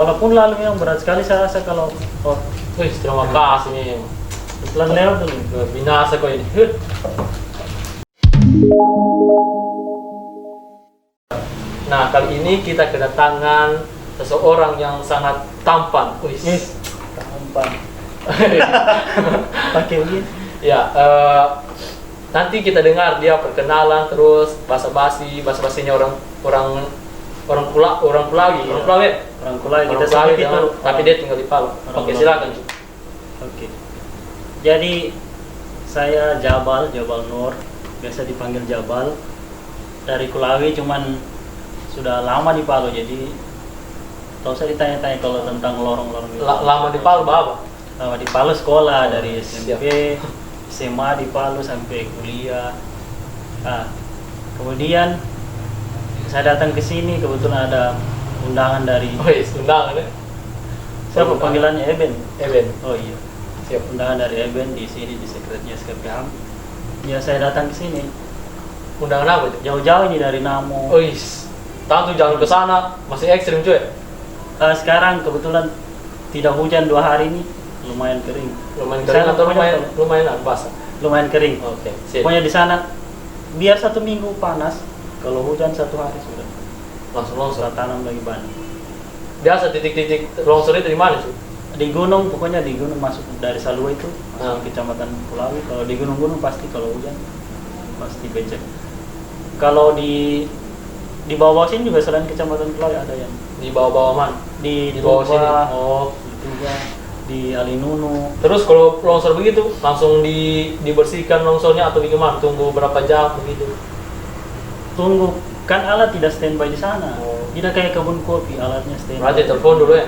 Walaupun lalu yang berat sekali saya rasa kalau Wih, terima kasih nih. pelan lewat dulu. Binasa kau ini. Nah, kali ini kita kedatangan seseorang yang sangat tampan. Wih, Tampan. Pakai begini. ya, nanti kita dengar dia perkenalan terus basa-basinya orang Pulawi. Orang Kulai kita Pulawi, sebut itu. tapi dia tinggal di Palu. Oke, silakan. Oke. Jadi saya Jabal Nur, biasa dipanggil Jabal. Dari Kulawi, cuman sudah lama di Palu, jadi tak usah ditanya-tanya kalau tentang lorong-lorong. Lama di Palu apa? Lama di Palu sekolah, dari SMP, SMA di Palu sampai kuliah. Nah, kemudian saya datang ke sini kebetulan ada undangan dari Undangan ya? siapa panggilannya Eben. Oh iya. Siap. Undangan dari Eben di sini di Sekretariat SKPHAM. Ya saya datang ke sini. Undangan apa itu? Jauh-jauh ini dari Namo. Tentu jangan ke sana, masih ekstrim cuy. Sekarang kebetulan tidak hujan 2 hari ini, lumayan kering. Lumayan kering atau lumayan basah? Lumayan kering. Oke, sip. Pokoknya di sana biar 1 minggu panas, kalau hujan 1 hari sudah. Langsung longsor. Kita tanam lagi ban. Biasa titik-titik longsor itu di mana sih? Di gunung, pokoknya di gunung masuk dari Salua itu, masuk Kecamatan Kulawi. Kalau di gunung-gunung pasti kalau hujan pasti becek. Kalau di bawah sini juga selain Kecamatan Kulawi ada yang Di bawah-bawah mana? di bawah sini. Tuba, Oh. di Tuba, di Alinunu. Terus kalau longsor begitu langsung dibersihkan longsornya atau bagaimana? Tunggu berapa jam begitu? Tunggu, kan alat tidak standby di sana. Oh. Tidak kayak kebun kopi, alatnya standby. Berarti telepon dulu ya?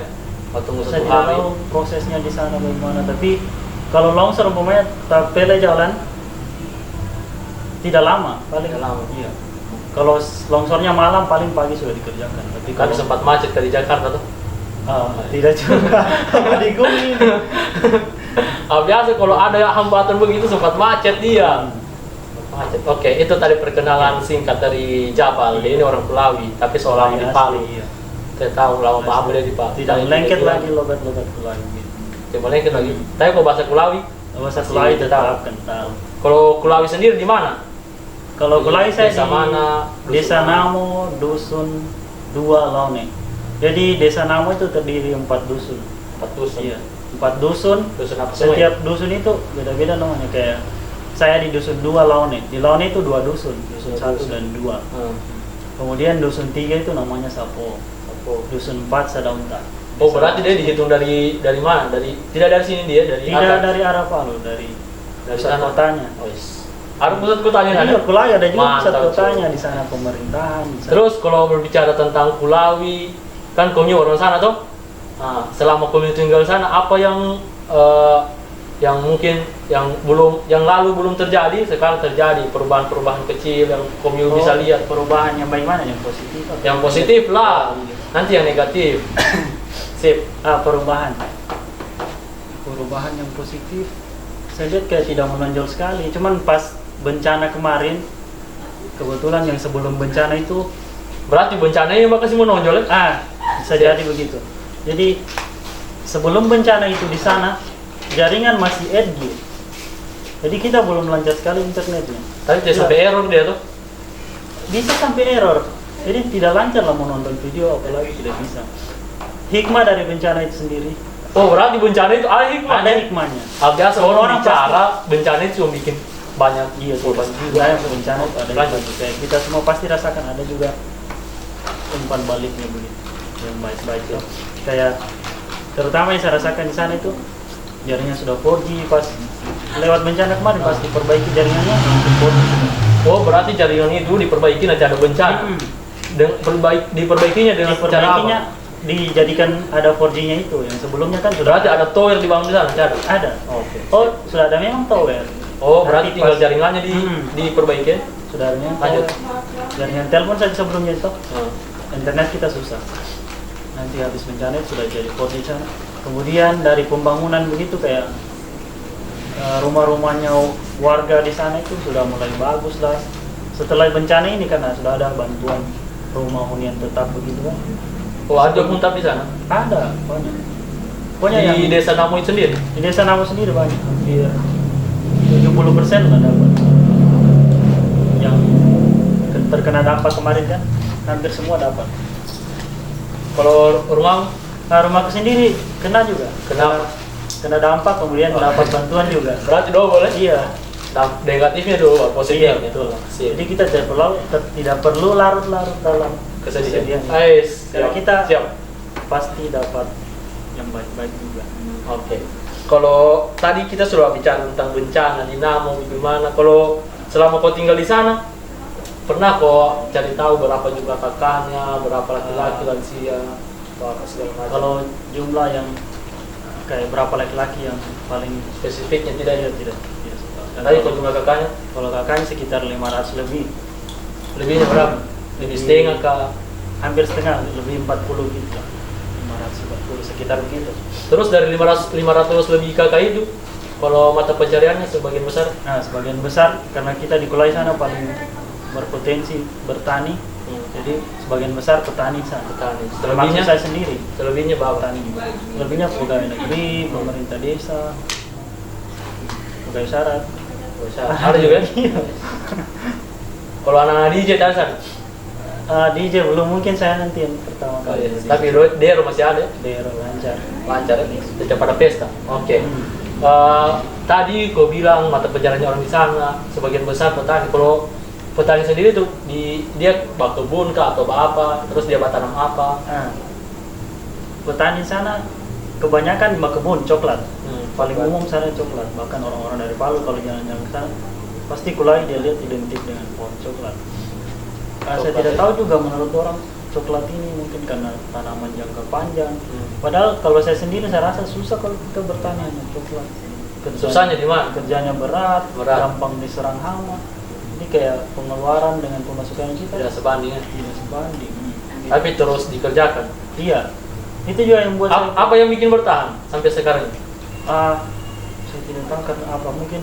Atau tunggu Saya 1 tidak hari? tahu prosesnya di sana bagaimana, tapi kalau longsor umpamanya tapele jalan tidak lama, paling Tidak lama. Iya. Kalau longsornya malam paling pagi sudah dikerjakan. Tapi Kan kalau sempat macet di Jakarta tuh. tidak juga di gunung ini. Biasa kalau ada hambatan begitu sempat macet dia. Macet. Oke, itu tadi perkenalan singkat dari Jabal. Dia ini orang Kulawi, tapi seorang di Palu. Iya. Saya tahu lama banget dia di Palu. Tidak melengket lagi logat-logat Kulawi. Tidak melengket lagi. Tapi kalau bahasa Kulawi, Bahasa Kulawi tetap kental. kalau Kulawi sendiri di mana? Kalau Kulawi saya Desa di mana? Dusun Desa mana? Namo, Dusun 2 Laune. Jadi Desa Namo itu terdiri 4 dusun. 4 dusun. Iya, 4 dusun. Dusun apa semua? Setiap dusun itu beda-beda namanya. Kayak saya di Dusun 2 Laune. Di Laune itu 2 dusun, Dusun 1 dan 2. Kemudian Dusun 3 itu namanya Sapo. Dusun 4 Sadaunta. Oh, berarti dia dihitung dari mana? Tidak dari sini dia, dari Tidak atas. dari arah Palu, dari pusat sana. kotanya. Harus pusat kotanya Iya, ada. Kulawi ada juga pusat Mantap, kotanya di sana pemerintahan. Di sana. Terus kalau berbicara tentang Kulawi, kan kau orang sana tuh. Nah, selama kau tinggal di sana, apa yang mungkin yang lalu belum terjadi, sekarang terjadi perubahan-perubahan kecil yang kau bisa lihat. Perubahan yang bagaimana? Yang positif? Atau Yang positif lah, nanti yang negatif. Sip. Perubahan yang positif saya lihat kayak tidak menonjol sekali, cuman pas bencana kemarin kebetulan yang sebelum bencana itu Berarti bencananya bakal sih menonjol ya? bisa jadi begitu. Jadi sebelum bencana itu di sana jaringan masih 8G, jadi kita belum lancar sekali internetnya. Tadi dia sampai error dia tuh. Bisa sampai error, jadi tidak lancar lah mau nonton video, apalagi tidak bisa. Hikmah dari bencana itu sendiri. Oh, berarti bencana itu ada hikmah. Ada hikmahnya. Biasa orang Orang bicara bencana itu cuma bikin banyak Korban juga yang bencana itu ada Lanjut. juga. Kayak kita semua pasti rasakan ada juga umpan baliknya begitu yang baik-baik ya. Kayak terutama yang saya rasakan di sana itu jaringan sudah 4G pas lewat bencana kemarin pas diperbaiki jaringannya langsung 4G sudah. Oh, berarti jaringan itu diperbaiki nanti ada bencana. Diperbaikinya dengan cara Diperbaikinya dijadikan ada 4G-nya itu, yang sebelumnya kan sudah berarti ada tower di bawah di sana, ada. Oke. Oh, sudah ada memang tower. Oh, berarti Nanti tinggal pas- jaringannya diperbaiki. Sudah ada memang Lanjut. tower. Jaringan telepon saja sebelumnya itu. Internet kita susah. Nanti habis bencana itu sudah jadi 4G sana. Kemudian dari pembangunan begitu kayak rumah-rumahnya warga di sana itu sudah mulai bagus lah. Setelah bencana ini karena sudah ada bantuan rumah hunian tetap begitu kan. Oh, ada muntah di sana. Ada banyak. Pokoknya Di yang desa Namoy sendiri. di desa Namo sendiri banyak, hampir 70% lah dapat. Yang terkena dampak kemarin kan, hampir semua dapat. Kalau rumah Nah, rumahku sendiri kena juga. Kenapa? Kena dampak, kemudian dapat bantuan juga. berarti double ya? Iya, Negatifnya dulu, positifnya. iya betul. Sip. Jadi kita tidak perlu larut-larut dalam Kesedihan. kesedihan. Ais, Karena siap. kita Siap. pasti dapat yang baik-baik juga. Oke. Kalau tadi kita sudah bicara tentang bencana di Namo, gimana? Kalau selama kau tinggal di sana, pernah kau cari tahu berapa jumlah kakaknya, berapa laki-laki, lansia, apa segala macam? Kalau jumlah yang kayak berapa laki-laki yang paling Spesifiknya tidak ya? tidak. Dan Tadi kalau jumlah kakaknya, kalau kakaknya sekitar 500 lebih, lebihnya berapa? Lebih setengah kah? hampir setengah, lebih 40 gitu lah. 540 sekitar begitu. Terus dari 500 lebih kakak itu, kalau mata pencariannya sebagian besar, Nah, sebagian besar karena kita di Kulai sana paling berpotensi bertani, jadi sebagian besar petani sana. petani. Termasuk Selebihnya, saya sendiri selebihnya bapak. petani juga. Lebihnya pegawai negeri, pemerintah desa, pegawai syarat. Ada juga ya? Iya. Kalau anak-anak DJ dansan, DJ belum, mungkin saya nanti yang pertama kali. tapi dia masih ada, daerah lancar. lancar ya, sejak pada pesta. Oke. Hmm. Tadi kau bilang mata pencariannya orang di sana sebagian besar petani. Kalau petani sendiri tuh dia kebun kah atau apa, terus dia tanam apa? Nah, petani sana kebanyakan kebun coklat. Paling umum sana coklat. Bahkan orang-orang dari Palu kalau jalan-jalan ke sana pasti Kulai dia lihat identik dengan pohon coklat. Saya Coklat, tidak ya? tahu juga menurut orang coklat ini mungkin karena tanaman jangka panjang. Padahal kalau saya sendiri saya rasa susah kalau kita bertani hanya coklat. Susahnya di mana? Kerjanya berat, Berat. gampang diserang hama. Jadi kayak pengeluaran dengan pemasukan kita Tidak sebanding ya. tidak sebanding. Tapi terus dikerjakan. Iya, itu juga yang buat saya. Apa yang bikin bertahan sampai sekarang? Saya tidak tahu karena apa, mungkin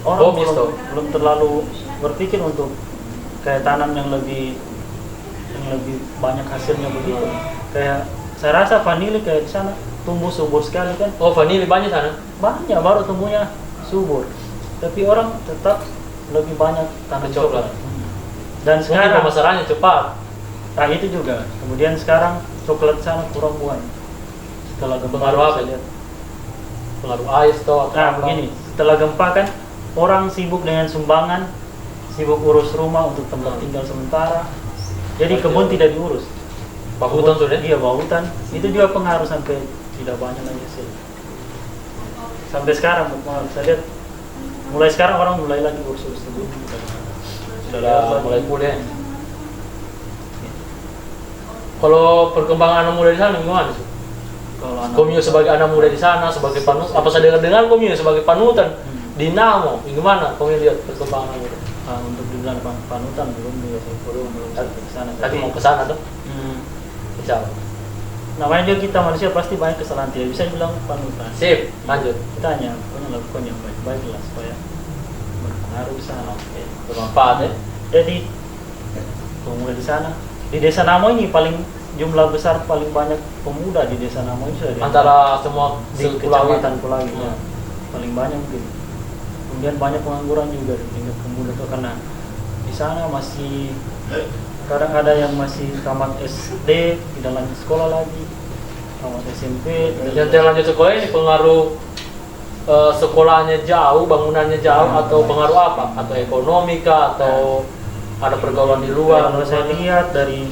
orang Hobi, toh. belum terlalu berpikir untuk kayak tanam yang lebih banyak hasilnya begitu. Kayak saya rasa vanili kayak di sana tumbuh subur sekali kan. Oh, vanili banyak sana. Banyak baru tumbuhnya subur. Tapi orang tetap lebih banyak tanam Coklat. coklat. Dan Mungkin sekarang pemasarannya cepat. nah itu juga. Kemudian sekarang coklat sana kurang buah. Setelah gempa Pengaruh apa? saya lihat. Pengaruh ais toh atau Nah apa? begini, setelah gempa kan orang sibuk dengan sumbangan, sibuk urus rumah untuk tempat tinggal sementara. Jadi kebun tidak diurus. Pak hutan sudah. Iya, bau hutan. Itu juga pengaruh sampai tidak banyak lagi hasil. Sampai sekarang berpengaruh. Saya lihat mulai sekarang orang mulai lagi urus-urus kebun. Sudah mulai pulih. Kalau perkembangan anak muda di sana gimana sih? Kalau anak Komio sebagai anak muda di sana sebagai panutan, apa saya dengar Komio sebagai panutan di Namo, gimana Komio lihat perkembangan itu? untuk dibilang panutan belum juga sih. belum sampai ke sana. Tadi mau ke sana tuh, Hmm, insya Allah. namanya juga kita manusia pasti banyak kesalahan, tidak bisa dibilang panutan. Sip, lanjut. Kita hanya punya lakukan yang baik-baik lah supaya berpengaruh di sana. Oke, bermanfaat ya. Jadi pemuda di sana di desa Namo ini paling jumlah besar paling banyak pemuda di desa Namo ini sudah di Antara semua di Pulau kecamatan Pulau Hmm. ya. Paling banyak mungkin. Kemudian banyak pengangguran juga di tingkat pemuda itu karena di sana masih kadang ada yang masih tamat SD tidak lanjut sekolah lagi, tamat SMP Yang tidak lanjut sekolah ini pengaruh sekolahnya jauh, bangunannya jauh, atau pengaruh apa? Atau ekonomi kah? Atau ada pergaulan di luar? Kalau saya lihat dari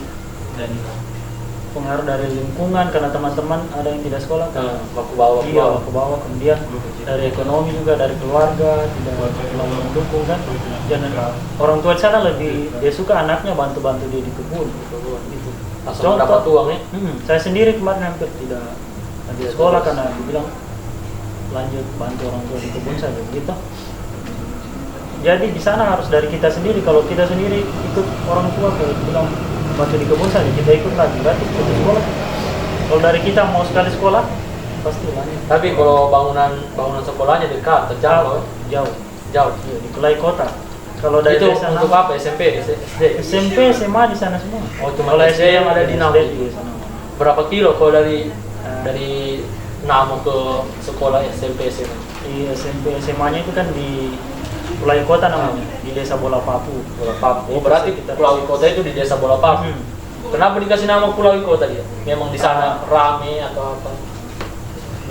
pengaruh dari lingkungan karena teman-teman ada yang tidak sekolah kan. Baku bawah. Iya, ke bawah. Kemudian dari ekonomi juga, dari keluarga tidak terlalu mendukung kan. Dan orang tua di sana lebih dia suka anaknya bantu-bantu dia di kebun gitu. Langsung dapat uang ya? Saya sendiri kemarin hampir tidak lanjut sekolah karena dibilang lanjut bantu orang tua di kebun saya begitu. Jadi di sana harus dari kita sendiri. Kalau kita sendiri ikut orang tua kayak bilang bantu di kebun saja, kita ikut lagi gratis kita sekolah. Kalau dari kita mau sekali sekolah pasti lanjut. Tapi kalau bangunan sekolahnya dekat, terjangkau, Jauh, jauh. iya, di Kulai kota. Kalau dari Itu desa untuk Nama, apa? SMP, SD? SMP, SMA di sana semua. Oh, cuma Kalau SD yang ada di Namo. SD di sana. Berapa kilo kalau dari Namo ke sekolah SMP SMA? Di SMP, SMA-nya itu kan di Pulau Kota namanya, di Desa Bola Papu. Bola Papu. Oh, berarti Pulau Kota itu di Desa Bola Papu. Kenapa dikasih nama Pulau Kota dia? Memang di sana rame atau apa?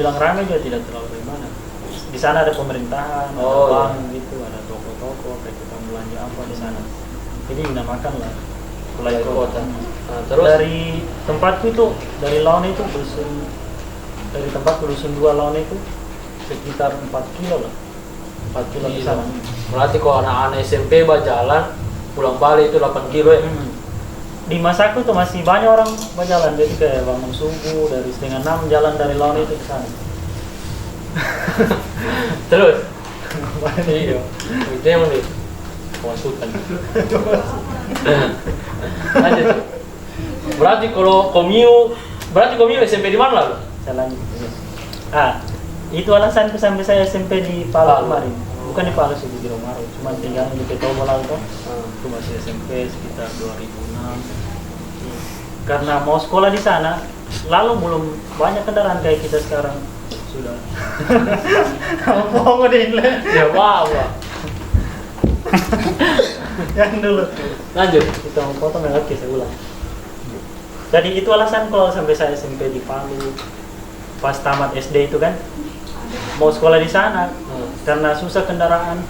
Bilang rame juga tidak terlalu gimana. Di sana ada pemerintahan, Oh, ada bank gitu, ada toko-toko, kayak kita belanja apa di sana. Jadi dinamakan lah Pulau Kota. Nah, terus Dari tempatku itu, dari Laon itu dari tempatku dusun 2 Laon itu sekitar 4 kilo lah. 4 kilo di sana. berarti kalau anak-anak SMP berjalan pulang balik itu 8 kilo ya? Di masaku tuh masih banyak orang berjalan, jadi kayak bangun subuh dari setengah 6 jalan dari Laon itu ke sana. Terus? Iya, itu yang nih masukan. Lanjut. Berarti kalau komio SMP di mana lalu? Saya lanjut. Itu alasanku sampai saya SMP di Palu kemarin. Bukan di Palu sih, di Giromaru. Cuma tinggal di Petobo lalu toh. Itu masih SMP sekitar 2006. Karena mau sekolah di sana, lalu belum banyak kendaraan kayak kita sekarang. Sudah. Mau deh Ya wow. Yang dulu. Lanjut. Kita mau potong ya, oke saya ulang. Jadi itu alasan kalau sampai saya SMP di Palu. Pas tamat SD itu kan mau sekolah di sana karena susah kendaraan.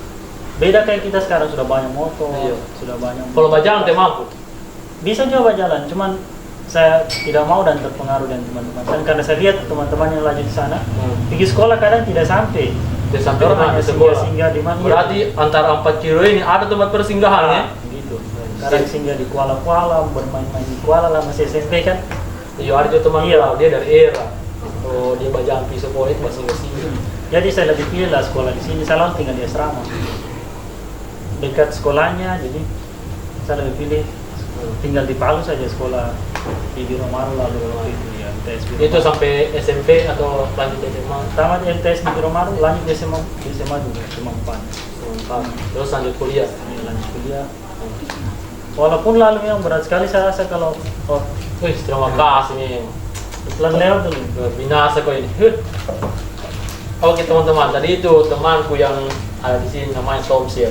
Beda kayak kita sekarang sudah banyak motor, Iya. sudah banyak. Kalau berjalan teh mampu. Bisa juga jalan, cuman saya tidak mau dan terpengaruh dengan teman-teman. Dan karena saya lihat teman-teman yang lagi di sana, pergi sekolah kadang tidak sampai. Dia sampai Orang mana hanya di sekolah? singgah di mana? Berarti antara 4 kilo ini ada tempat persinggahan ya? Gitu. Kadang singgah di Kuala-Kuala, bermain-main di Kuala lah masih SMP kan. Iya, ada juga teman Iya. dia dari era. Oh, dia berjampi sekolah itu masih ke sini. Jadi saya lebih pilih lah sekolah di sini. Saya lalu tinggal di asrama. Dekat sekolahnya, jadi saya lebih pilih tinggal di Palu saja sekolah di Giromaru lalu itu ya MTS Giromaru. Itu sampai SMP atau lanjut SMA? Tamat MTS di Giromaru, lanjut di SMA juga, SMA 4. Terus lanjut kuliah. Ini lanjut kuliah. Walaupun lalu yang berat sekali saya rasa kalau Wih, terima kasih nih. pelan lewat dulu. Binasa kok ini. Oke teman-teman, tadi itu temanku yang ada di sini namanya Tomsil.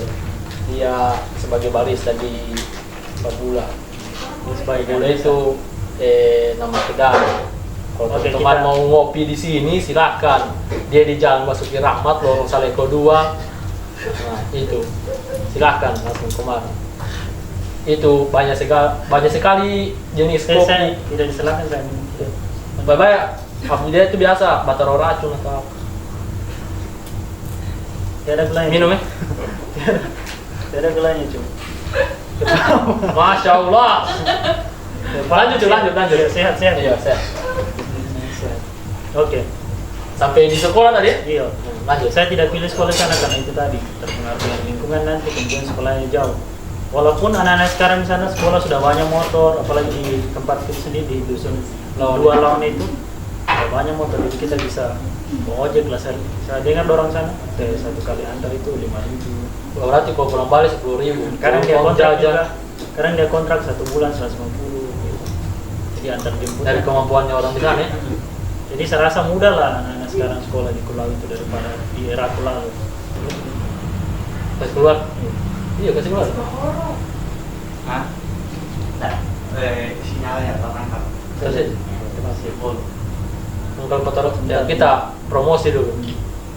Dia sebagai barista di Babula. Babula itu nama kedai. Kalau Oke, teman-teman kita- mau ngopi di sini silakan. Dia di Jalan Basuki Rahmat, Lorong Saleko 2. Nah, itu. Silakan langsung kemari. Itu banyak sekali jenis Saya kopi. tidak diserahkan saya minum. Bye-bye. Aku dia itu biasa bataro racun atau apa. Tidak ada gulanya. Minum ya? Tidak ada gulanya cuma. Masya Allah. Lanjut. Ya, sehat. Iya, sehat. Sehat. Oke. Sampai di sekolah tadi ya? Iya. Lanjut. Saya tidak pilih sekolah sana karena itu tadi terpengaruh dengan lingkungan nanti kemudian sekolahnya jauh. Walaupun anak-anak sekarang di sana sekolah sudah banyak motor, apalagi di tempat kita sendiri di dusun dua Laon itu sudah banyak motor, jadi kita bisa bawa ojek lah. Saya dengar orang sana kayak satu kali antar itu 5.000. Berarti kalau pulang balik 10.000. Kadang dia Kalau kontrak jajan juga, kadang dia kontrak 1 bulan 150 gitu. Jadi antar jemput. dari kemampuannya orang di sana ya. Jadi saya rasa mudah lah anak-anak sekarang sekolah di Kulau itu daripada di era Kulau. Kasih keluar. Iya, kasih keluar. Hah? Nah, sinyalnya terangkat. Kasih. Terima kasih. Kalau kotor ya, kita promosi dulu.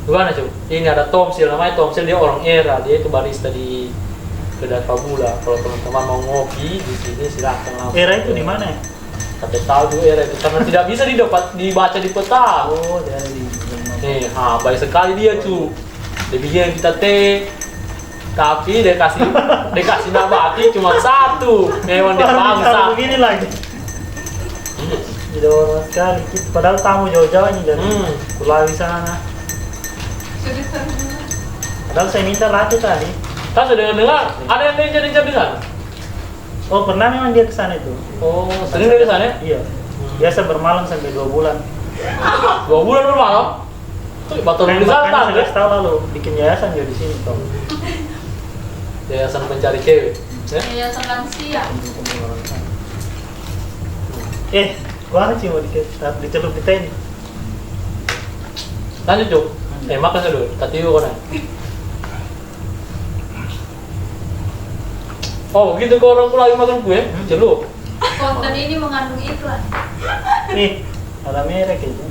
Gimana cuy? Ini ada Tomsil, namanya Tomsil, dia orang era, dia itu barista di kedai Babula. Kalau teman-teman mau ngopi di sini silahkan langsung. Era itu di mana ya? Tapi tahu juga era itu karena tidak bisa dibaca di peta. Oh, dari Nih, baik sekali dia cuy. Dia bikin kita teh, tapi dia kasih nabati cuma 1. Memang dia bangsa. Begini lagi. Tidak orang sekali. Padahal tamu jauh-jauh ini dari Pulau sana. Padahal saya minta latte tadi. Kan sudah dengar ada yang ninja-ninja di sana. Oh, pernah memang dia ke sana itu. Oh, sering dia ke sana ya? Iya. Biasa bermalam sampai 2 bulan. 2 bulan bermalam. Tuh, batu di sana Makanya ya? 11 tahun lalu bikin yayasan juga di sini, Tom. Yayasan pencari cewek. Ya? Yayasan lansia. Kumpul-kumpul orang sana. Gua sih mau dicelup kita ini. Lanjut Cuk. Makan dulu. Tadi yuk kan. Oh begitu kalau orang pulang makan kue, celup. Konten ini mengandung iklan. Nih, ada merek itu.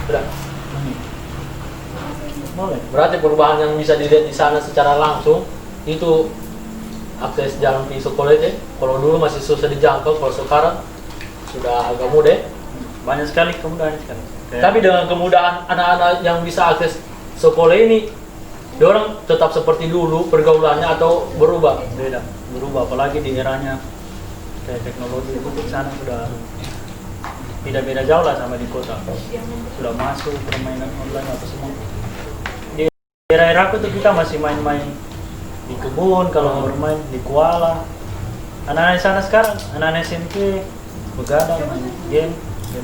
Udah. Boleh. Berarti perubahan yang bisa dilihat di sana secara langsung itu akses jalan di sekolah itu. Kalau dulu masih susah dijangkau, kalau sekarang sudah agak mudah. Banyak sekali kemudahan sekarang. Tapi dengan kemudahan anak-anak yang bisa akses sekolah ini, dia orang tetap seperti dulu pergaulannya atau berubah? beda, berubah. Apalagi di eranya kayak teknologi itu di sana sudah tidak beda jauh lah sama di kota. Sudah masuk permainan online apa semua. Di era aku tuh kita masih main-main di kebun, kalau mau bermain di koala. Anak-anak di sana sekarang, anak-anak SMP begadang main game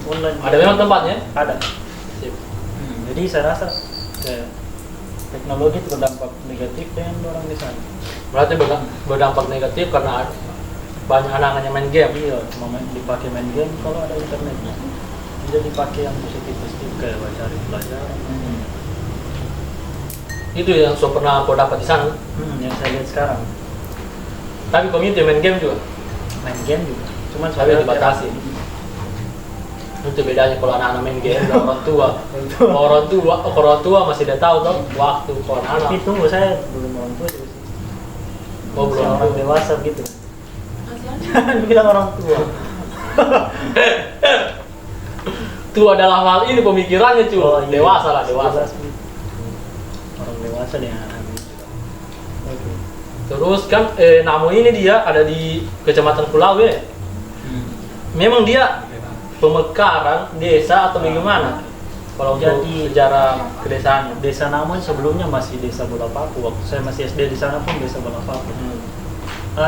online. Ada memang tempatnya? Ada. Sip. Jadi saya rasa kayak teknologi itu berdampak negatif dengan orang di sana. Berarti berdampak negatif karena banyak anak-anak yang main game. Iya, cuma dipakai main game kalau ada internetnya. Tidak dipakai yang positif-positif kayak cari pelajaran. Itu yang so pernah kau dapat di sana. Yang saya lihat sekarang Tapi community main game juga. main game juga. Cuman Tapi dibatasi. Itu bedanya kalau anak-anak main game dan orang tua. Orang tua masih tidak tahu tuh waktu kalau anak. Tapi tunggu, saya belum orang tua juga sih. Oh belum. Saya orang dewasa gitu. Masih ada. Jangan bilang orang tua. Tua dalam hal ini pemikirannya cuy. Oh, iya. Dewasa lah, dewasa. Orang dewasa dengan anak-anak. Oke. Terus kan Namo ini dia ada di Kecamatan Pulau ya. Memang dia pemekaran desa atau bagaimana? Kalau untuk Jadi- sejarah kedesaannya. Desa Namon sebelumnya masih Desa Bola Paku. Waktu saya masih SD di sana pun Desa Bola Paku.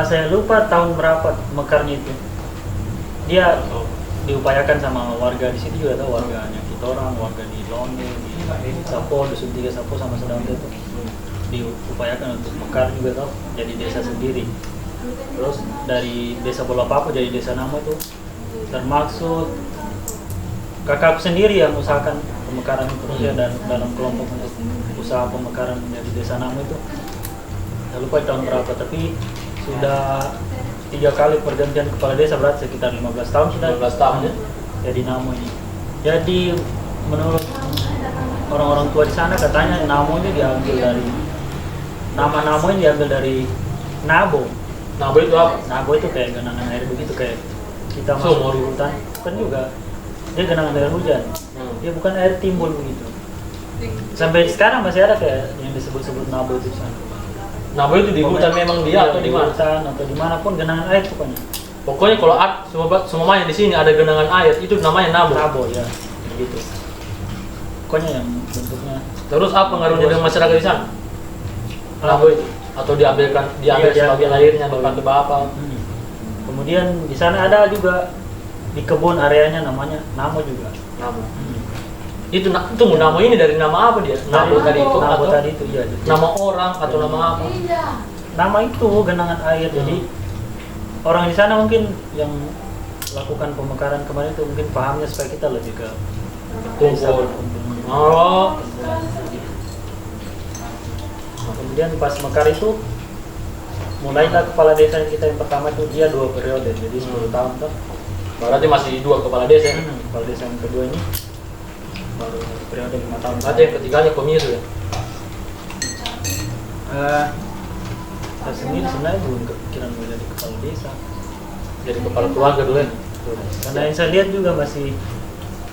Saya lupa tahun berapa mekarnya itu. Dia diupayakan sama warga di situ juga, tahu warganya kita orang, warga di Londe, di Sapo, Dusun 3 Sapo sama saudara itu diupayakan untuk mekar juga tahu, jadi desa sendiri. Terus dari Desa Bola Paku jadi Desa Namo itu termaksud kakakku sendiri yang usahakan pemekaran itu ya, dan dalam kelompok untuk usaha pemekaran menjadi Desa Namo itu. Saya lupa tahun berapa, tapi sudah 3 kali pergantian kepala desa, berarti sekitar 15 tahun sudah 15 tahun ya. jadi Namo ini. Jadi menurut orang-orang tua di sana katanya Namo ini diambil dari nama Namo ini diambil dari Nabo. Nabo itu apa? Nabo itu kayak genangan air begitu, kayak kita masuk Sumur. di hutan. Bukan juga. Dia genangan air hujan. Dia bukan air timbul begitu. Sampai sekarang masih ada kayak yang disebut-sebut Nabo itu di sana. Nabo itu di hutan memang dia atau di mana? Hutan atau dimanapun genangan air pokoknya. Pokoknya kalau semuanya di sini ada genangan air itu namanya Nabo. Nabo ya, begitu. Pokoknya yang bentuknya. Terus apa pengaruhnya dengan masyarakat di sana? Nabo itu atau diambil Iya, sebagian airnya dipakai apa? Kemudian di sana ada juga di kebun areanya namanya Namo juga. Nabo. Itu tunggu Namo ini dari nama apa dia? Nabo tadi itu Namo atau tadi itu ya. nama orang atau nama apa? Iya. Nama itu genangan air. Jadi orang di sana mungkin yang lakukan pemekaran kemarin itu mungkin pahamnya supaya kita lebih ke desa Kumpul. berkumpul. Oh, Nah, kemudian pas mekar itu mulailah kepala desa kita yang pertama itu dia 2 periode, jadi 10 tahun tuh. berarti masih 2 kepala desa. Ya? Kepala desa yang kedua ini baru 1 periode 5 tahun. Berarti yang ketiganya komius ya. Saya sendiri sebenarnya belum kepikiran mau jadi kepala desa. Jadi kepala keluarga dulu ya. Karena yang saya lihat juga masih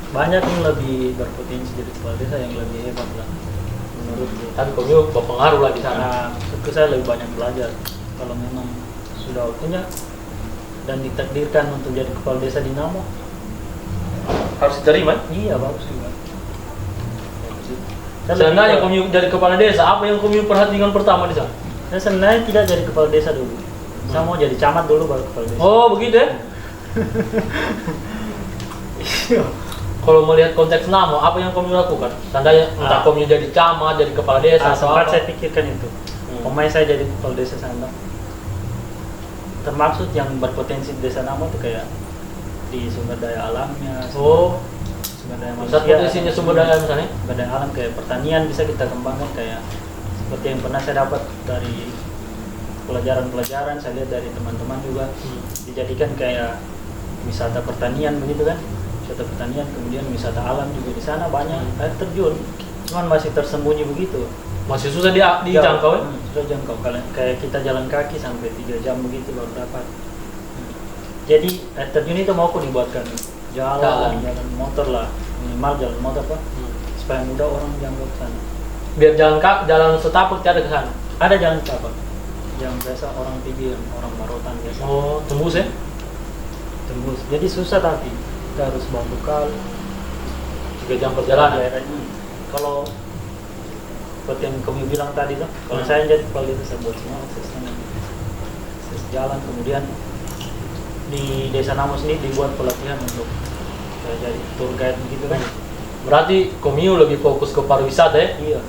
banyak yang lebih berpotensi jadi kepala desa yang lebih hebat lah menurutku. Tapi komius berpengaruh lah di sana. Karena itu saya lebih banyak belajar. Kalau memang sudah waktunya dan ditakdirkan untuk jadi kepala desa di Namo, Harus diterima. iya bagus juga. Saya Seandainya lebih- komius jadi kepala desa, apa yang komius perhatikan pertama di sana? saya sebenarnya tidak jadi kepala desa dulu. Saya mau jadi camat dulu baru kepala desa. Oh begitu ya? kalau melihat konteks Namo, apa yang kamu lakukan? Tandanya entah kamu jadi camat, jadi kepala desa atau sempat apa? saya pikirkan itu. Pemain saya jadi kepala desa sana. Termaksud yang berpotensi di desa Namo itu kayak di sumber daya alamnya, sumber daya manusia. Pusat potensinya sumber daya misalnya? Sumber daya alam kayak pertanian bisa kita kembangkan kayak seperti yang pernah saya dapat dari pelajaran-pelajaran, saya lihat dari teman-teman juga dijadikan kayak wisata pertanian begitu kan, wisata pertanian, kemudian wisata alam juga di sana banyak air terjun, cuman masih tersembunyi begitu. Masih susah dijangkau ya? Sudah jangkau, kayak kita jalan kaki sampai 3 jam begitu baru dapat. Jadi air terjun itu mau aku dibuatkan jalan motor lah, minimal jalan motor Pak, supaya mudah orang jangkau ke sana. Biar jalan setapak tidak ada ke sana. Ada jalan setapak, yang biasa orang pergi, orang barotan biasa. Oh, tembus ya? Tembus. Jadi susah tapi kita harus bawa bekal. 3 jam perjalanan. Kalau seperti yang kamu bilang tadi tuh, kalau saya jadi kepala itu saya buat semua aksesnya, akses jalan, kemudian di desa Namo sendiri dibuat pelatihan untuk jadi tour guide begitu kan. Berarti Komio lebih fokus ke pariwisata ya? Iya,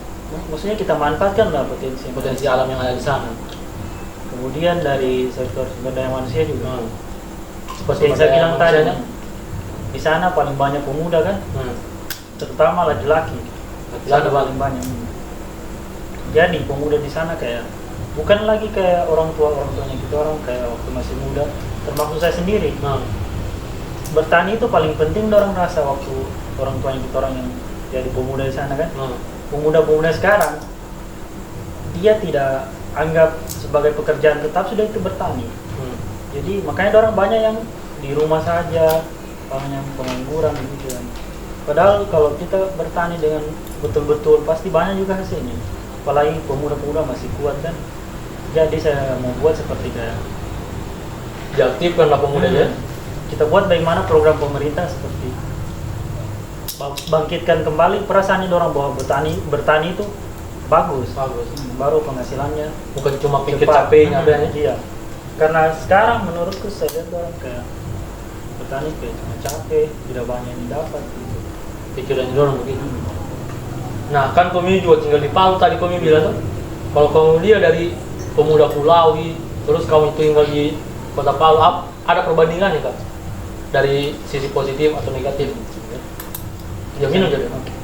maksudnya kita manfaatkan lah potensi Alam yang ada di sana. Kemudian dari sektor sumber daya manusia juga. Seperti yang Sumber saya daya bilang tadi, manusianya? di sana paling banyak pemuda kan, terutama laki-laki. Di sana paling banyak. Jadi pemuda di sana kayak bukan lagi kayak orang tuanya kita, orang kayak waktu masih muda, termasuk saya sendiri. Bertani itu paling penting orang rasa waktu orang tuanya kita, orang yang jadi pemuda di sana kan. Pemuda-pemuda sekarang dia tidak anggap sebagai pekerjaan tetap, sudah itu bertani. Jadi makanya orang banyak yang di rumah saja, banyak pengangguran gitu kan. Padahal kalau kita bertani dengan betul-betul pasti banyak juga hasilnya. Apalagi pemuda-pemuda masih kuat kan. Jadi saya mau buat seperti kayak diaktifkan lah pemudanya. Kita buat bagaimana program pemerintah seperti bangkitkan kembali perasaan orang bahwa bertani itu bagus. Baru penghasilannya Bukan cuma pikir cepat. capeknya adanya. Iya. Karena sekarang menurutku saya lihat orang kayak bertani kayak cuma capek, tidak banyak yang dapat gitu. Pikirannya orang begitu. Nah, kan kamu juga tinggal di Palu tadi kamu bilang tuh. Kalau kamu lihat dari pemuda Pulawi, terus kamu tinggal di Kota Palu, ada perbandingannya Kak? Dari sisi positif atau negatif? Ya minum jadi. Orangnya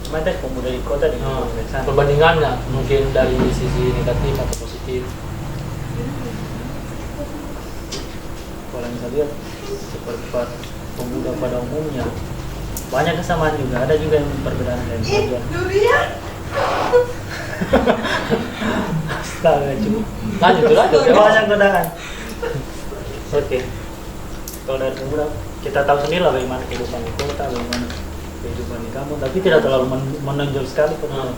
Mana pemuda di kota di sana. Perbandingannya mungkin dari sisi negatif atau positif. Kalau yang saya lihat seperti pemuda pada umumnya banyak kesamaan juga, ada juga yang perbedaan lain saja. Astaga, cukup. Lanjut. Banyak godaan. Oke. Kalau dari pemuda kita tahu sendiri lah bagaimana kehidupan di kota, bagaimana kehidupan di kampung, tapi tidak terlalu menonjol sekali pemuda.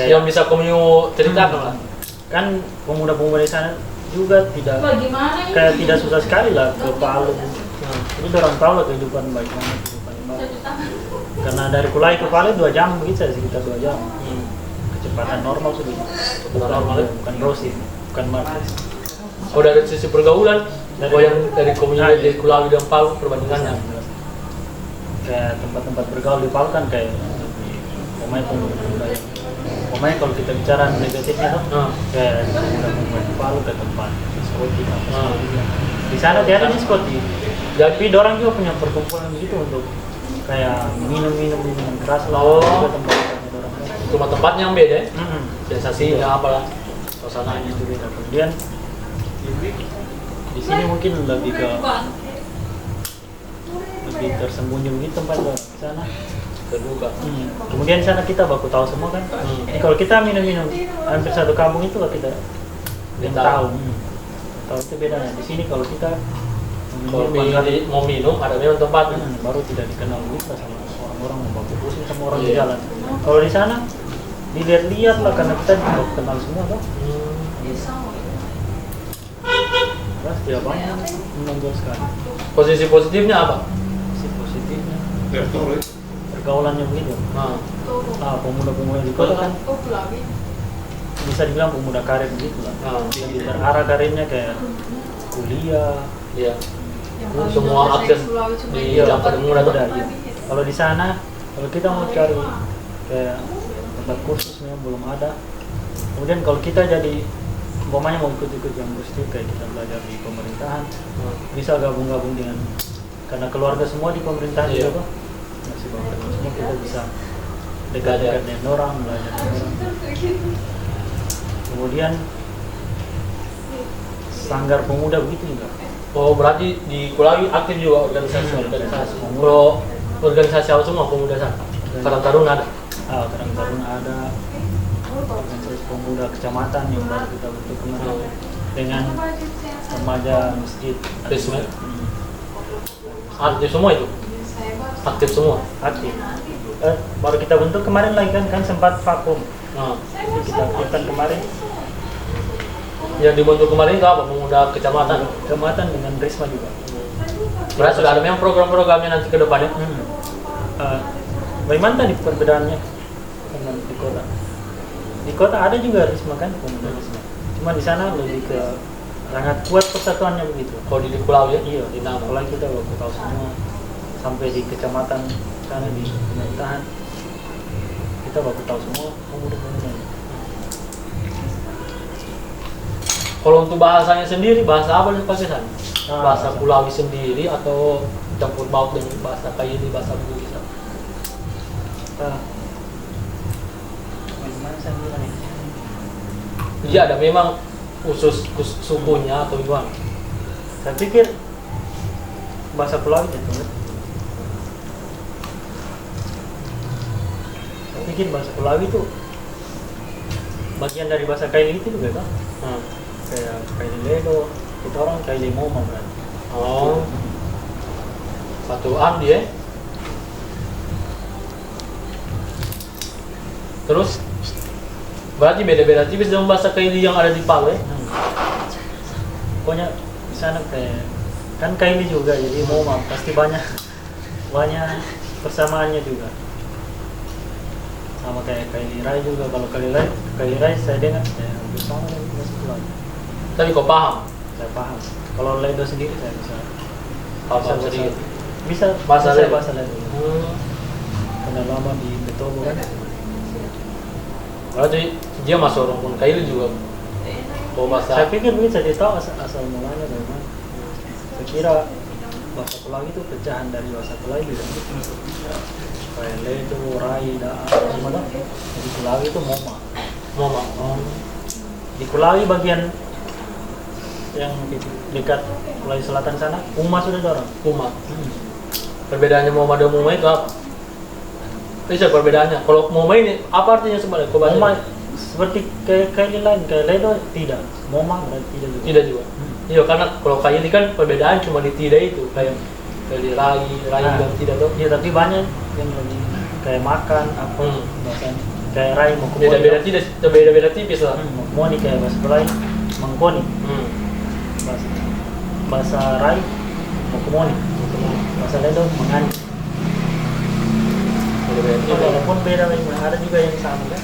Yang bisa kamu ceritakan lah. Kan pemuda-pemuda di sana juga tidak Bagaimana ini? kayak tidak susah sekali lah ke Palu. Jadi orang tahu lah kehidupan bagaimana kehidupan di Palu. Karena dari Kulai ke Palu 2 jam begitu saja, sekitar 2 jam. Kecepatan normal sudah. Bukan Rosi, bukan Marquez. Oh, dari sisi pergaulan, yang dari komunitas dari Kulawi dan Palu perbandingannya. Kayak tempat-tempat bergaul di Palu kan kayak pemain pemuda. Pemain kalau kita bicara negatifnya tuh, kayak pemuda-pemuda di Palu ke tempat diskotik apa di sana dia ada diskotik. Jadi orang juga punya perkumpulan begitu untuk kayak minum keras lah. Juga tempat-tempatnya orang. Cuma tempatnya yang beda ya? Sensasinya apalah, suasananya itu beda. Kemudian di sini mungkin lebih tersembunyi begitu tempat orang di sana. terbuka. Kemudian di sana kita baku tahu semua kan. Jadi kalau kita minum hampir satu kampung itu lah kita yang tahu. Tahu itu bedanya. Di sini kalau kita mau minum ada memang tempat baru tidak dikenal kita sama orang-orang, mau baku pusing sama orang di jalan. Kalau di sana dilihat-lihat lah karena kita juga kenal semua kan. Terus tidak banyak menonjol sekali. Posisi positifnya apa? Posisi positifnya pergaulannya begitu. Pemuda-pemuda di kota kan bisa dibilang pemuda karir gitu lah. Lebih terarah karirnya kayak kuliah. Iya. Semua akses di yang paling mudah tuh. Iya. Kalau di sana, kalau kita mau cari kayak tempat kursus memang belum ada. Kemudian kalau kita jadi umpamanya mau ikut-ikut yang kursus kayak kita belajar di pemerintahan, bisa gabung-gabung dengan karena keluarga semua di pemerintahan Iya. juga, masih pemerintahan semua kita bisa dekat-dekat dengan orang, belajar dengan orang. Kemudian sanggar pemuda begitu juga. Oh, berarti di Kulawi aktif juga organisasi. Kalau organisasi apa semua pemuda sana? Karang Taruna ada. Karang Taruna ada, organisasi pemuda kecamatan yang baru kita bentuk kemarin dengan remaja masjid. Risma. Aktif semua itu. Aktif semua. Aktif. Baru kita bentuk kemarin lagi kan sempat vakum. Jadi kita aktifkan kemarin. Yang dibentuk kemarin itu apa? Pemuda kecamatan. Kecamatan dengan Risma juga. Berarti sudah ada memang program-programnya nanti ke depannya. Bagaimana tadi perbedaannya dengan di kota? Di kota ada juga Risma kan, pemuda Risma. Cuma di sana lebih ke sangat kuat persatuannya begitu. Kalau di Kulawi ya? Iya, di nama. Kalau kita waktu tahu semua sampai di kecamatan sana di pemerintahan kita baru tahu semua pemuda-pemuda. Kalau untuk bahasanya sendiri, bahasa apa yang dipakai sana? Bahasa bahasa. Kulawi sendiri atau campur baut dengan bahasa Kaili, bahasa Bugis? Bagaimana saya bilang ini? Iya, ada memang khusus sukunya atau gimana? Saya pikir bahasa Kulawi itu. Saya pikir bahasa Kulawi itu bagian dari bahasa Kaili itu juga kan? Kayak Kaili Ledo, kita orang Kaili Moma berarti. Oh, satuan dia. Terus berarti beda-beda tipis dengan bahasa Kaili yang ada di Palu ya? Pokoknya di sana kayak kan Kaili juga, jadi Moma pasti banyak persamaannya juga. Sama kayak Kaili Rai juga. Kalau Kaili Rai saya dengar kayak hampir sama dengan bahasa Kulawi. Tapi kau paham? Saya paham. Kalau Ledo sendiri saya bisa Paham sedikit. bisa Bahasa saya Ledo? bahasa Ledo. Karena lama di Betobo kan. Berarti dia masuk orang pun Kaili juga. Oh, Saya bahasa. pikir bisa dia tahu asal mulanya dari mana. Saya kira bahasa Kulawi itu pecahan dari bahasa Kulawi juga. Kayak Ledo, Rai, Daa, gimana? Jadi Kulawi itu Moma. Mama. Di Kulawi bagian yang dekat Kulawi Selatan sana, Uma sudah ada orang. Uma. Perbedaannya Moma dan Muma itu apa? Bisa perbedaannya. Kalau Moma ini apa artinya sebenarnya? Kau baca? Moma seperti kayak Kaili lain, kayak Ledo tidak. Moma berarti tidak juga. Tidak juga. Iya, karena kalau Kaili kan perbedaan cuma di tidak itu, kayak dari Rai dan tidak tuh. Iya, tapi banyak yang lebih kayak makan apa bahkan kayak Rai mau Beda-beda tidak, beda-beda tipis lah. Moni kayak bahasa Kulawi mengkoni. Bahasa Rai mau kemoni. Bahasa Ledo mengani. Beda-beda tipis. Walaupun beda memang ada juga yang sama kan.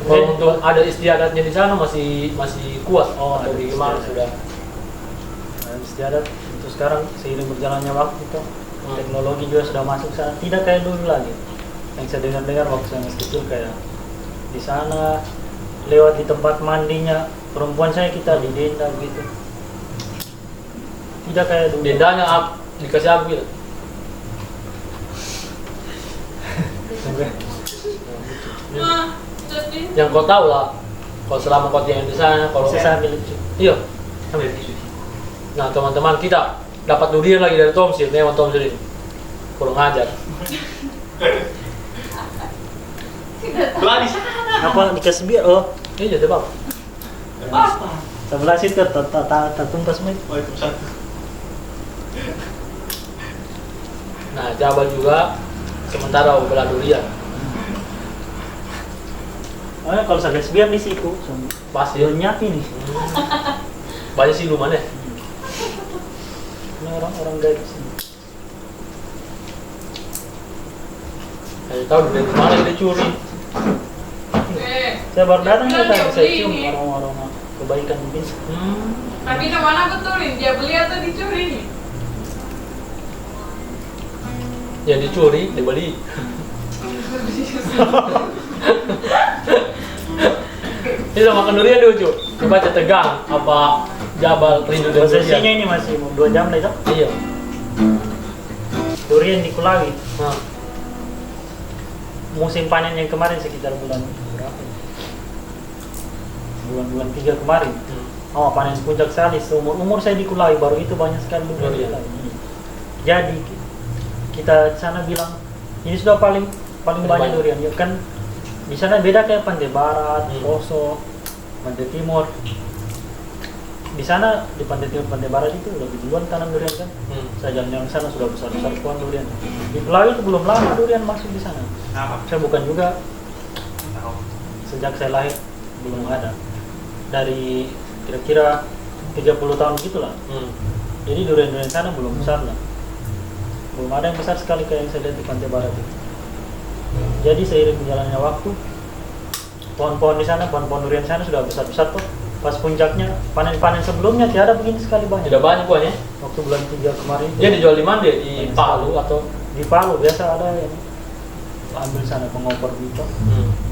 Kalau untuk ada istiadatnya di sana masih kuat ada atau di mana istiadat. sudah? Nah, istiadat untuk sekarang seiring berjalannya waktu itu teknologi juga sudah masuk sana, tidak kayak dulu lagi. Yang saya dengar waktu saya masih kecil kayak di sana lewat di tempat mandinya perempuan saya kita didenda gitu. Tidak kayak dulu. Dendanya dikasih apa gitu? Yang kau tahu lah, kalau selama kau tinggal di sana, kalau Saya ambil itu. iya, ambil. Nah, teman-teman kita dapat durian lagi dari Tom Sir, memang Tom Sir ini kurang ajar. Lah di sana. Apa dikasih biar? Oh, Ini jadi bang. Apa? sebelah situ tertuntas semua itu. Oh, itu satu. Nah, Jawa juga sementara belah durian. Oh, kalau saya kasih biar di situ, Pasti nyapi nih. banyak siluman ya. Ini orang-orang dari sini. Saya tahu dari mana dia curi. Saya baru datang Bilang kita dia saya beli cium ini. aroma-aroma kebaikan mungkin. Tapi mana betulin? Dia beli atau dicuri nih? Ya dicuri, dibeli. Ini sama makan durian lucu. Coba aja tegang apa Jabal rindu dan Posisinya durian. ini masih 2 jam lah itu. Iya. Durian di Kulawi. Nah, Musim panen yang kemarin sekitar bulan berapa? Bulan 3 kemarin. Oh, panen puncak sekali. Seumur saya di Kulawi baru itu banyak sekali durian. Durian. Jadi kita sana bilang ini sudah paling banyak banyak. durian. Ya kan di sana beda kayak Pantai Barat, Poso, Pantai Timur. Di sana di Pantai Timur, Pantai Barat itu lebih duluan tanam durian kan. Saya jalan-jalan ke sana sudah besar-besar pohon durian. Di Kulawi itu belum lama durian masuk di sana. Apa? Saya bukan juga Tahu. sejak saya lahir belum ada. Dari kira-kira 30 tahun gitulah. Jadi durian-durian sana belum besar lah. Belum ada yang besar sekali kayak yang saya lihat di Pantai Barat itu. Jadi seiring berjalannya waktu, pohon-pohon di sana, pohon-pohon durian sana sudah besar-besar tuh. Pas puncaknya, panen-panen sebelumnya tidak banyak sekali banyak. tidak banyak buahnya. Waktu bulan 3 kemarin itu. Dia dijual di mana? Dia? Di Banyak Palu sekali. atau Di Palu biasa ada yang ambil sana pengopor gitu.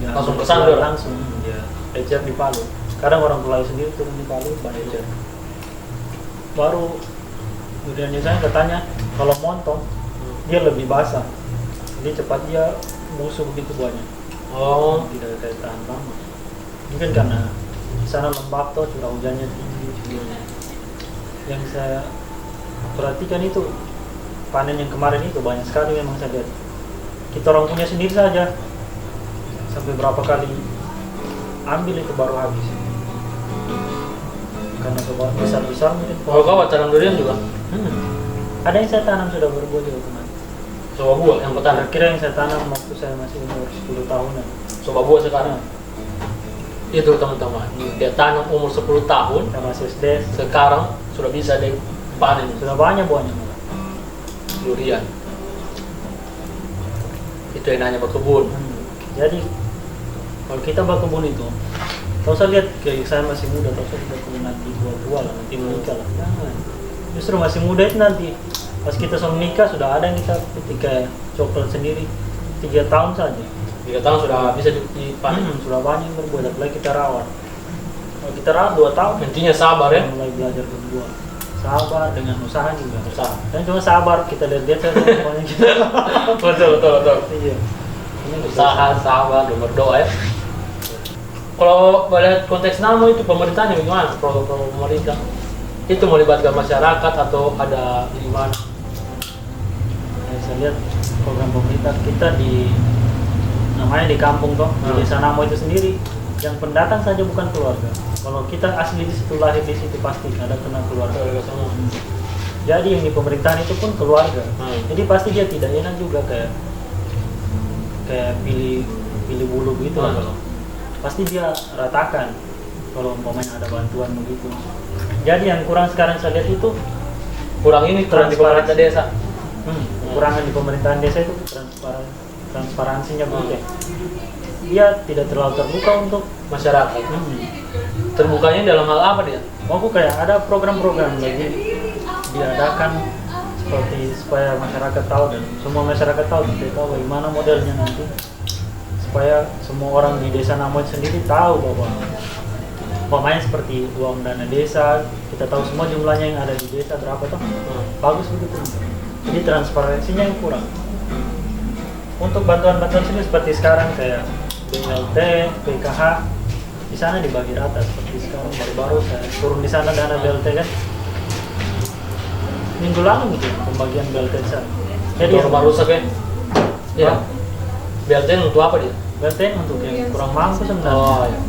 Ya, langsung ambil ke sana jual orang? langsung. Ya, ecer di Palu. Kadang orang Kulawi sendiri turun di Palu banyak ecer. Baru duriannya saya katanya kalau montong dia lebih basah. Jadi cepat dia busuk begitu buahnya. Oh, Tidak kayak tahan lama. Mungkin karena di sana lembab tuh curah hujannya tinggi. Yang saya perhatikan itu panen yang kemarin itu banyak sekali memang saya lihat. Kita orang punya sendiri saja sampai berapa kali ambil itu baru habis. Karena kebawa besar-besar mungkin. kalau kau tanam durian juga? Ada yang saya tanam sudah berbuah juga kemarin. Coba buah yang petani. Kira-kira yang saya tanam waktu saya masih umur 10 tahunan. Coba buah sekarang. Itu teman-teman. Dia tanam umur 10 tahun. Saya masih SD, Sekarang sudah bisa dipanen sudah banyak buahnya malah. durian. Itu yang nanya berkebun. Jadi kalau kita berkebun itu, kalau saya lihat kayak saya masih muda, kalau saya berkebun nanti tua lah, nanti menikah lah, jangan. Justru masih muda itu nanti pas kita sudah menikah sudah ada yang kita petik kayak coklat sendiri 3 tahun saja. 3 tahun sudah bisa dipanen. Sudah banyak yang berbuah, apalagi kita rawat. Kalau kita rawat 2 tahun, Intinya sabar ya. mulai belajar berbuah. Sabar dengan usaha juga. Usaha. Dan cuma sabar kita lihat-lihat saja pokoknya kita. betul. Iya. Ini Usaha, sabar, dan berdoa ya. Kalau melihat konteks nama itu pemerintahnya bagaimana? Program pemerintah itu melibatkan masyarakat atau ada di mana? Saya lihat program pemerintah kita di namanya di kampung toh, di desa Namo itu sendiri yang pendatang saja bukan keluarga. Kalau kita asli di situ, lahir di situ pasti ada kena keluarga. Jadi yang di pemerintahan itu pun keluarga. Jadi pasti dia tidak enak juga kayak pilih bulu gitu lah kalau. Pasti dia ratakan kalau umpamanya ada bantuan begitu. Jadi yang kurang sekarang saya lihat itu Kurang ini kurang di pemerintah desa. kekurangan di pemerintahan desa itu transparansinya begitu. Dia tidak terlalu terbuka untuk Masyarakat. Terbukanya dalam hal apa dia? aku kayak ada program-program lagi diadakan seperti supaya masyarakat tahu dan semua masyarakat tahu bagaimana modelnya nanti supaya semua orang di desa Namo sendiri tahu bahwa umpamanya seperti uang dana desa kita tahu semua jumlahnya yang ada di desa berapa toh bagus begitu. Jadi transparansinya yang kurang. Untuk bantuan-bantuan sini seperti sekarang kayak BLT, PKH di sana dibagi rata seperti sekarang baru-baru saya turun di sana dana BLT kan minggu lalu gitu pembagian BLT di sana. Jadi Untuk rumah rusak ya? Iya. BLT untuk apa dia? BLT untuk yang kurang mampu sebenarnya. Oh iya.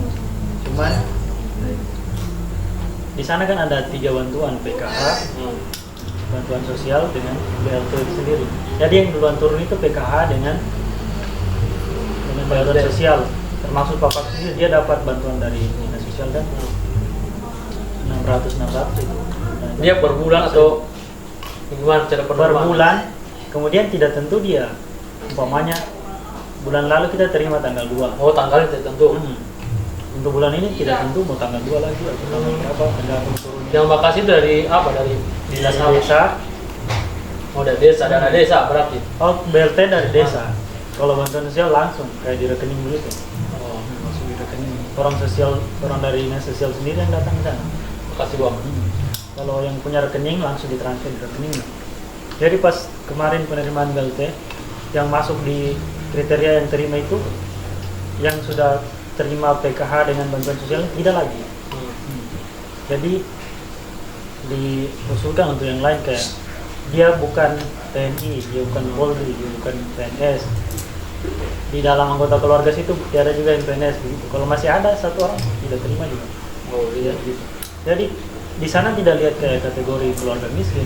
Cuman di sana kan ada 3 bantuan PKH, bantuan sosial dengan BLT itu sendiri. Jadi yang duluan turun itu PKH dengan bantuan sosial. Termasuk Bapak sendiri dia dapat bantuan dari dinas sosial kan 600 itu. Nah, Dia per bulan atau gimana cara per penerimaan? bulan. Kemudian tidak tentu dia. Umpamanya bulan lalu kita terima tanggal 2. Oh tanggalnya tidak tentu. Untuk bulan ini tidak tentu mau tanggal 2 lagi atau tanggal berapa, tergantung turunnya. Yang Makasih itu dari apa? Dari dinas apa? Desa. Oh, dari desa, dana desa berarti. Oh, BLT dari desa. Kalau bantuan sosial langsung kayak di rekening begitu. Oh, Langsung di rekening. Orang sosial, orang dari dinas sosial sendiri yang datang ke sana. Makasih Bang. Kalau yang punya rekening langsung ditransfer di rekening. Jadi pas kemarin penerimaan BLT yang masuk di kriteria yang terima itu yang sudah terima PKH dengan bantuan sosial tidak lagi. Jadi diusulkan untuk yang lain kayak dia bukan TNI, dia bukan Polri, dia bukan PNS. Di dalam anggota keluarga situ tiada juga yang PNS begitu. Kalau masih ada satu orang tidak terima juga. Oh iya. Gitu. Jadi di sana tidak lihat kayak kategori keluarga miskin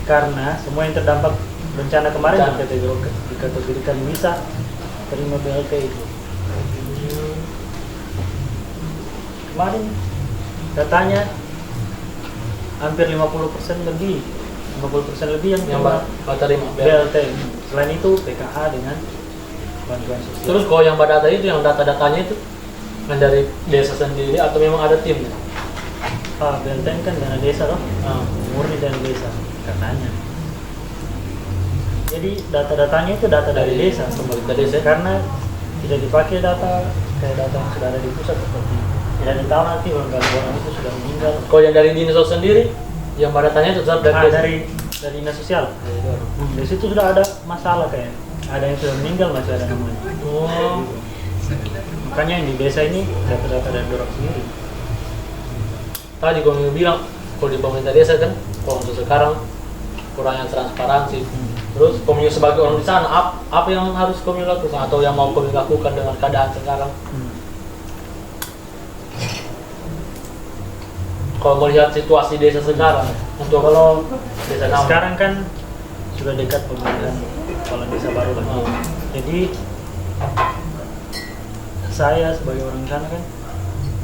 karena semua yang terdampak bencana kemarin dikategorikan bisa terima BLT itu. Kemarin katanya hampir 50% lebih 50% lebih yang terima BLT. Selain itu PKH dengan bantuan sosial. Terus kalau yang data itu, yang data-datanya itu yang dari desa sendiri atau memang ada tim? BLT kan dana desa loh, murni dana desa katanya. Jadi data-datanya itu data dari desa, pemerintah desa. karena tidak dipakai data kayak data yang sudah ada di pusat seperti tidak ditahu nanti orang itu sudah meninggal. Kalau yang dari dinas sosial sendiri, yang datanya itu tetap dari desa. dari dinas sosial. Di situ sudah ada masalah kayak ada yang sudah meninggal masih ada namanya. Oh, Makanya yang di desa ini data-data dari orang sendiri. tadi kau bilang kalau di pemerintah desa kan, kalau untuk sekarang kurangnya transparansi. Terus kau sebagai orang di sana, apa yang harus kau lakukan atau yang mau kau lakukan dengan keadaan sekarang? Kalau melihat situasi desa sekarang, untuk Kalau desa Naung. sekarang kan sudah dekat pemilihan kepala desa baru lagi. Jadi saya sebagai orang sana kan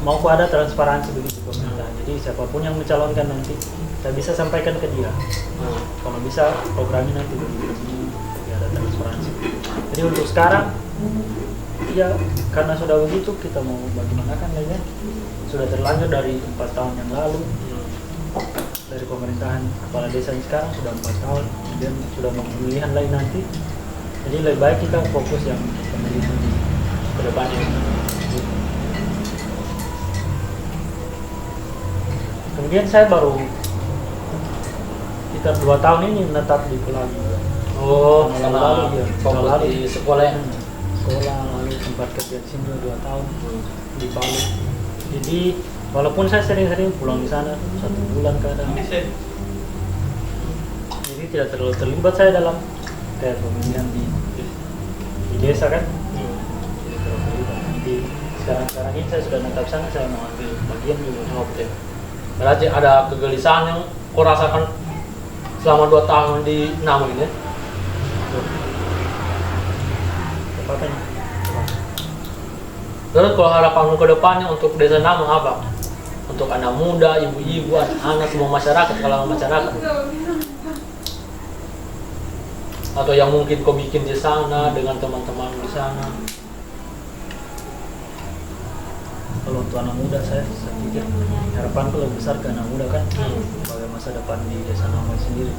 mau ada transparansi begitu pemerintah. Jadi siapapun yang mencalonkan nanti saya bisa sampaikan ke dia. Kalau bisa programnya nanti begini, ada transparansi. Jadi untuk sekarang ya karena sudah begitu kita mau bagaimana kan lainnya sudah terlanjur dari 4 tahun yang lalu dari pemerintahan kepala desa yang sekarang sudah 4 tahun kemudian sudah mau pemilihan lain nanti, jadi lebih baik kita fokus yang pemilihan ke depannya. Kemudian saya baru sekitar 2 tahun ini menetap di Pulau juga. Oh, Tahun karena lalu, iya. Tahun fokus lalu. di sekolah ya. Sekolah lalu sempat kerja di sini 2 tahun di Palu. Jadi walaupun saya sering-sering pulang di sana 1 bulan kadang, jadi tidak terlalu terlibat saya dalam kayak pemilihan di desa kan. Tidak terlalu terlibat. Jadi sekarang ini saya sudah menetap sana, saya mau ambil bagian juga. Oke. Berarti ada kegelisahan yang kau rasakan selama 2 tahun di Namu ini ya? Tepatnya. Terus kalau harapanmu ke depannya untuk desa Namu apa? Untuk anak muda, ibu-ibu, anak semua masyarakat, kalangan masyarakat. Atau yang mungkin kau bikin di sana dengan teman-teman di sana. Kalau untuk anak muda saya pikir harapanku lebih besar ke anak muda kan, sebagai masa depan di desa Namu sendiri.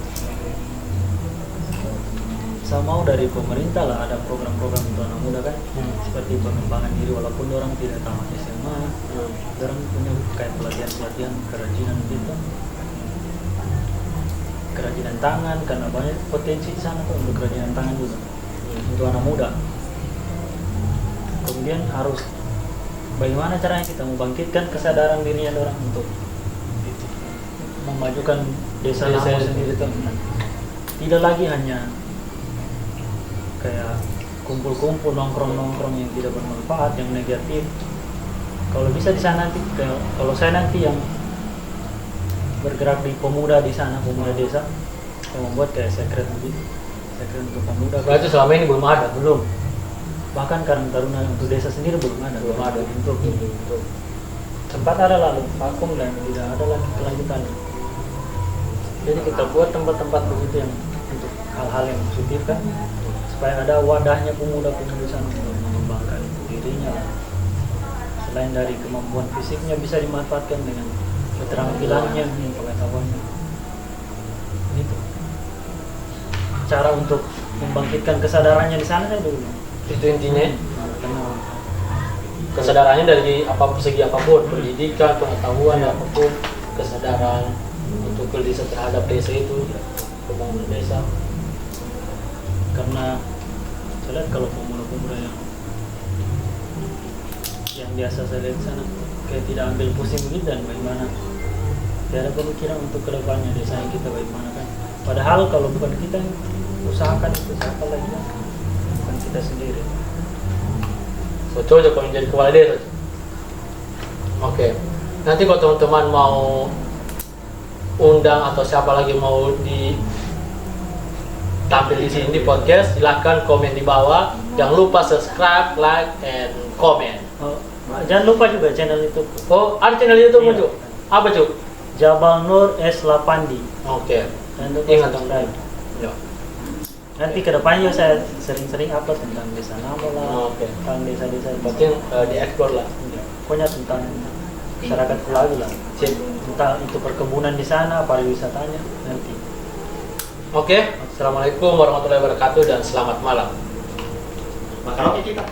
Saya mau dari pemerintah lah ada program-program untuk anak muda kan, seperti pengembangan diri walaupun orang tidak tamat SMA, orang punya kayak pelatihan kerajinan gitu, kerajinan tangan karena banyak potensi di sana tuh untuk kerajinan tangan juga untuk anak muda. Kemudian harus bagaimana caranya kita membangkitkan kesadaran dirinya orang untuk memajukan desa Namu sendiri tuh. Tidak lagi hanya kayak kumpul-kumpul nongkrong-nongkrong yang tidak bermanfaat, yang negatif. Kalau bisa di sana nanti, kalau saya nanti yang bergerak di pemuda di sana, pemuda desa, saya membuat kayak sekret begitu, sekret untuk pemuda. Berarti selama ini belum ada? Belum. Bahkan Karang Taruna untuk desa sendiri belum ada. Untuk tempat ada lalu vakum dan tidak ada lagi kelanjutan. Jadi kita buat tempat-tempat begitu yang untuk hal-hal yang positif kan, supaya ada wadahnya pemuda-pemuda sana untuk mengembangkan dirinya. Selain Selain dari kemampuan fisiknya bisa dimanfaatkan dengan keterampilannya, pengetahuannya. Itu cara untuk membangkitkan kesadarannya di sana dulu. Itu intinya. Karena Kesadarannya dari segi apapun, pendidikan, pengetahuan, apapun, kesadaran untuk desa terhadap desa itu, pembangunan desa. karena saya lihat kalau pemuda-pemuda yang biasa saya lihat di sana kayak tidak ambil pusing begitu dan bagaimana tidak ada pemikiran untuk kedepannya desa yang kita bagaimana kan. Padahal kalau bukan kita yang usahakan itu siapa lagi kan, bukan kita sendiri. So cocok kalau menjadi kepala desa. Oke. Nanti kalau teman-teman mau undang atau siapa lagi mau tampil di sini di podcast, silahkan komen di bawah. Jangan lupa subscribe, like, and comment. Oh, jangan lupa juga channel YouTube. Oh, ada channel YouTube Iya. Cuk? Apa Cuk? Jabal Nur S. Lapandi. Oke. Jangan lupa Ingat subscribe. Ya. Nanti kedepannya saya sering-sering upload tentang desa Namo lah, Oke. tentang desa-desa Penting dieksplor lah. pokoknya tentang masyarakat Kulawi lah. Sip. Entah itu perkebunan di sana, pariwisatanya nanti. Oke. Assalamualaikum warahmatullahi wabarakatuh dan selamat malam. Makan roti kita.